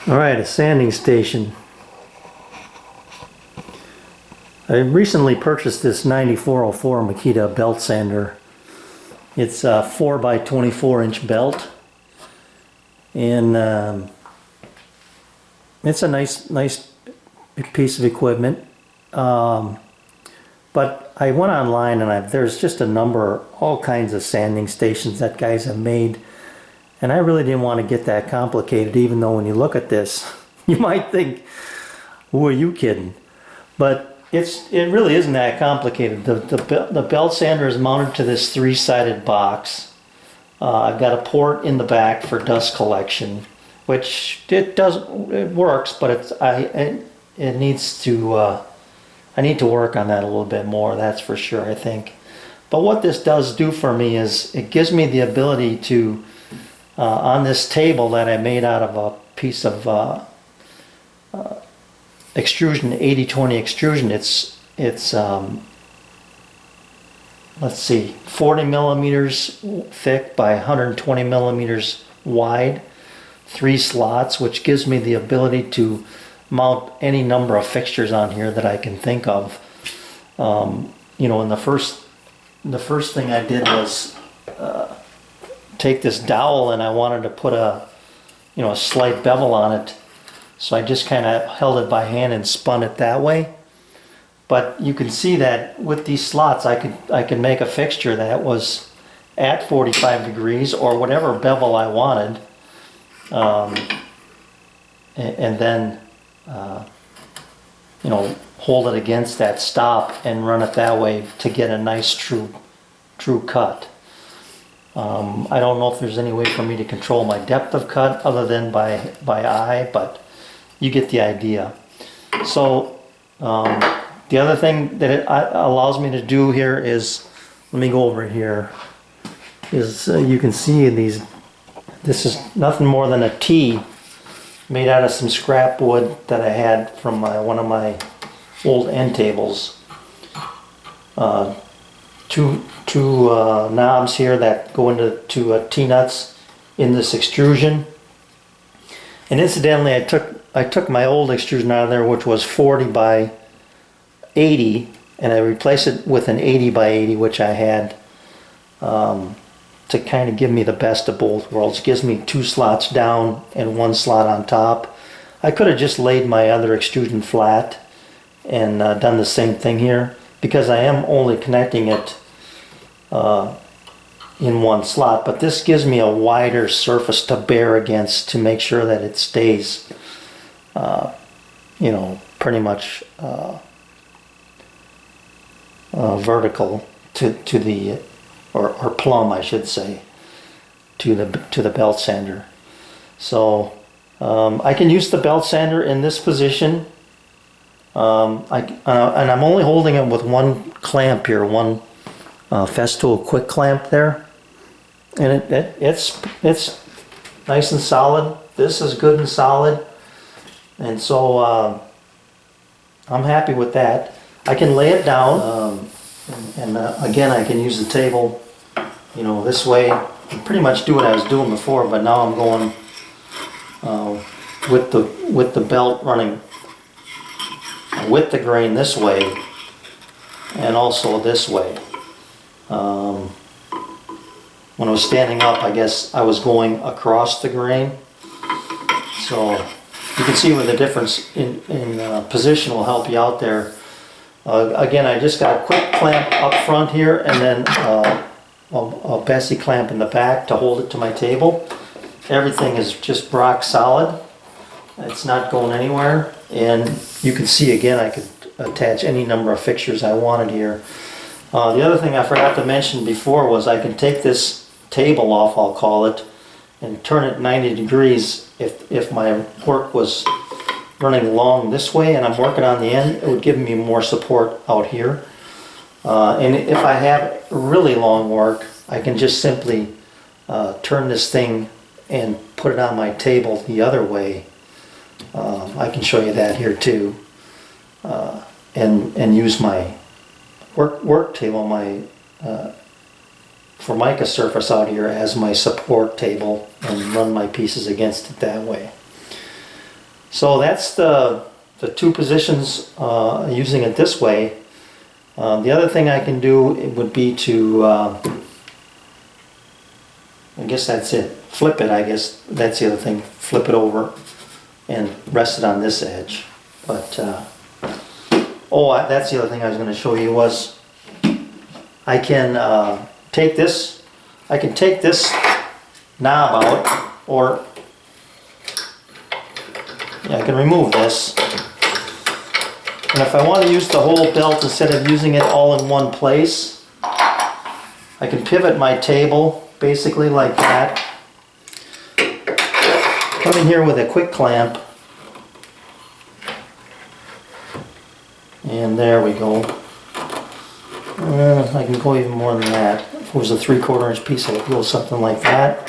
Alright, a sanding station. I recently purchased this 9404 Makita belt sander. It's a 4 by 24 inch belt, and it's a nice piece of equipment. But I went online and there's just a number, all kinds of sanding stations that guys have made, and I really didn't want to get that complicated, even though when you look at this you might think, who are you kidding? But it really isn't that complicated. The belt sander is mounted to this three-sided box. I've got a port in the back for dust collection, which it works, but I need to work on that a little bit more, that's for sure, I think. But what this does do for me is it gives me the ability to, on this table that I made out of a piece of extrusion, 80-20 extrusion, it's let's see, 40 millimeters thick by 120 millimeters wide, 3 slots, which gives me the ability to mount any number of fixtures on here that I can think of. You know, and the first thing I did was take this dowel, and I wanted to put a slight bevel on it. So I just kind of held it by hand and spun it that way. But you can see that with these slots, I could make a fixture that was at 45 degrees or whatever bevel I wanted, and then hold it against that stop and run it that way to get a nice true cut. I don't know if there's any way for me to control my depth of cut other than by eye, but you get the idea. So the other thing that it allows me to do here is, let me go over here, is you can see this is nothing more than a T made out of some scrap wood that I had from one of my old end tables. Two knobs here that go into T-nuts in this extrusion. And incidentally, I took my old extrusion out of there, which was 40 by 80, and I replaced it with an 80 by 80, which I had to kind of give me the best of both worlds. It gives me 2 slots down and 1 slot on top. I could have just laid my other extrusion flat and done the same thing here, because I am only connecting it in 1 slot, but this gives me a wider surface to bear against to make sure that it stays pretty much vertical to the or plumb, I should say, to the belt sander. So I can use the belt sander in this position, and I'm only holding it with 1 clamp here, one Festool quick clamp there, and it's nice and solid. This is good and solid, and so I'm happy with that. I can lay it down, and again, I can use the table, this way. Pretty much do what I was doing before, but now I'm going with the belt running with the grain this way, and also this way. When I was standing up, I guess I was going across the grain. So you can see where the difference in position will help you out there. Again, I just got a quick clamp up front here, and then a Bessie clamp in the back to hold it to my table. Everything is just rock solid. It's not going anywhere. And you can see again, I could attach any number of fixtures I wanted here. The other thing I forgot to mention before was I can take this table off, I'll call it, and turn it 90 degrees. If my work was running along this way and I'm working on the end, it would give me more support out here. And if I have really long work, I can just simply turn this thing and put it on my table the other way. I can show you that here too, and use my work table, my Formica surface out here as my support table, and run my pieces against it that way. So that's the two positions using it this way. The other thing I can do would be to, I guess that's it, flip it, I guess that's the other thing, flip it over and rest it on this edge. But, that's the other thing I was going to show you was I can take this knob out, or I can remove this. And if I want to use the whole belt instead of using it all in one place, I can pivot my table basically like that. Come in here with a quick clamp. And there we go. I can go even more than that. If it was a 3/4 inch piece, I would go something like that.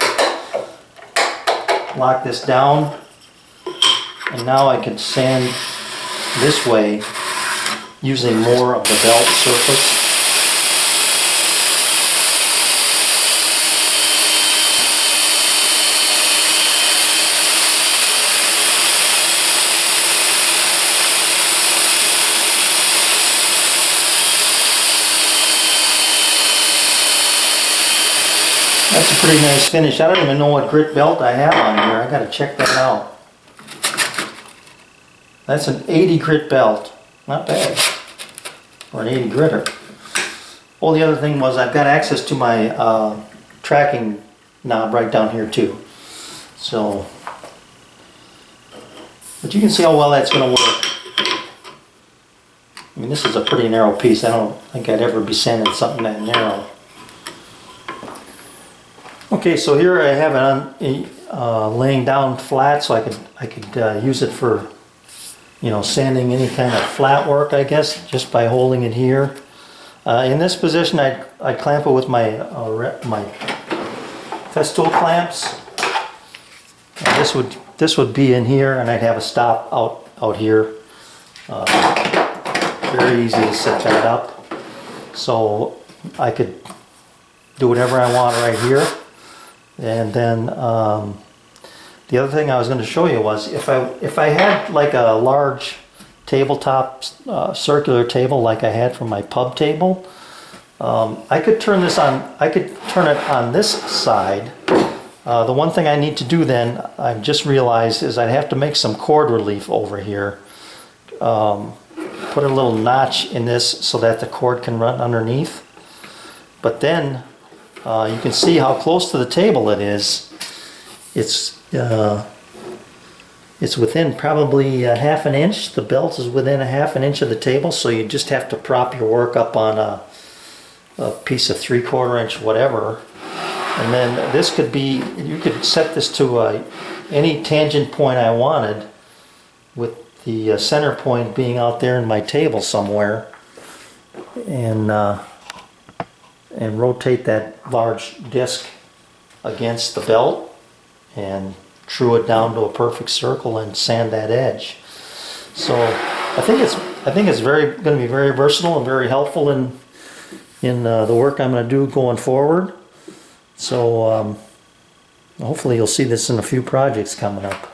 Lock this down. And now I can sand this way using more of the belt surface. That's a pretty nice finish. I don't even know what grit belt I have on here. I gotta check that out. That's an 80 grit belt. Not bad. Or an 80 gritter. Oh, the other thing was I've got access to my tracking knob right down here too. So, but you can see how well that's going to work. I mean, this is a pretty narrow piece. I don't think I'd ever be sanding something that narrow. Okay, so here I have it on laying down flat, so I could use it for, you know, sanding any kind of flat work, I guess, just by holding it here. In this position, I clamp it with my my festool clamps. And this would be in here, and I'd have a stop out here. Very easy to set that up. So I could do whatever I want right here. And then the other thing I was going to show you was if I had like a large tabletop circular table like I had from my pub table, I could turn this on. I could turn it on this side. The one thing I need to do then, I've just realized, is I'd have to make some cord relief over here. Put a little notch in this so that the cord can run underneath. But then you can see how close to the table it is. It's within probably a half an inch. The belt is within a half an inch of the table, so you just have to prop your work up on a piece of 3/4 inch whatever. And then this could be, you could set this to any tangent point I wanted, with the center point being out there in my table somewhere, and rotate that large disc against the belt and true it down to a perfect circle and sand that edge. So I think it's going to be very versatile and very helpful in the work I'm going to do going forward. So hopefully you'll see this in a few projects coming up.